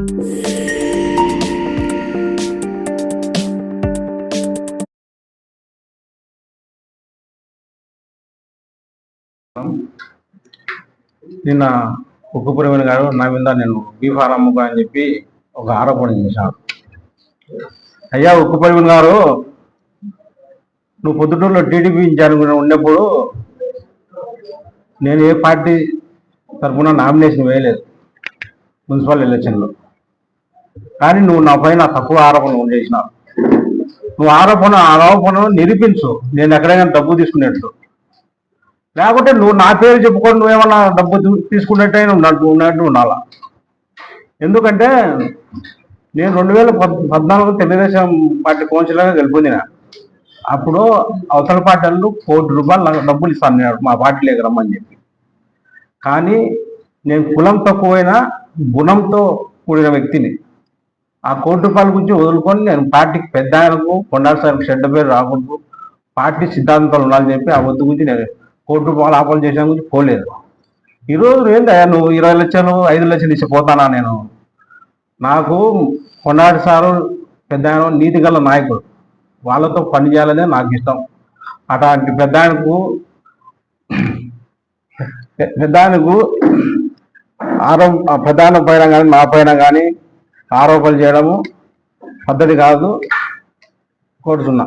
నిన్న ఉక్కుపురమైన గారు నా మీద నేను బీఫార్ అమ్ముకో అని చెప్పి ఒక ఆరోపణ చేశాను. అయ్యా ఉక్కుపురమైన గారు, నువ్వు పొద్దుటూరులో టీడీపీ ఇన్ఛార్జ్ ఉన్నప్పుడు నేను ఏ పార్టీ తరఫున నామినేషన్ వేయలేదు మున్సిపల్ ఎలక్షన్లో. కానీ నువ్వు నా పైన తక్కువ ఆరోపణలు చేసినావు. నువ్వు ఆరోపణను నిరూపించు, నేను ఎక్కడైనా డబ్బు తీసుకునేట్లు. లేకుంటే నువ్వు నా పేరు చెప్పుకొని నువ్వేమన్నా డబ్బు తీసుకున్నట్టయినా ఉన్నట్టు ఉండాలా. ఎందుకంటే నేను 2014 తెలుగుదేశం పార్టీ కౌన్సిలర్గా గెలుపొందిన. అప్పుడు అవతల పార్టీలు ₹1 కోటి నాకు డబ్బులు ఇస్తాను మా పార్టీలోకి రమ్మని చెప్పి. కానీ నేను కులం తక్కువైనా గుణంతో కూడిన వ్యక్తిని. ఆ ₹1 కోటి గురించి వదులుకొని నేను పార్టీకి పెద్ద ఆయనకు కొండాలి సార్ చెడ్డ పేరు రాకూడదు, పార్టీ సిద్ధాంతాలు ఉండాలని చెప్పి ఆ వద్దు గురించి నేను ₹1 కోటి ఆపలు చేసిన గురించి పోలేదు. ఈరోజు ఏంటయ్యా నువ్వు 20 లక్షలు 5 లక్షలు ఇచ్చి పోతానా? నేను నాకు కొండాలి సారు పెద్ద ఆయన నీతి గల నాయకుడు, వాళ్ళతో పని చేయాలనే నాకు ఇష్టం. అట్లాంటి పెద్ద ఆయనకు ప్రధాన పైన కానీ నా పైన కానీ ఆరోపణలు చేయడము పద్ధతి కాదు కోరుతున్నా.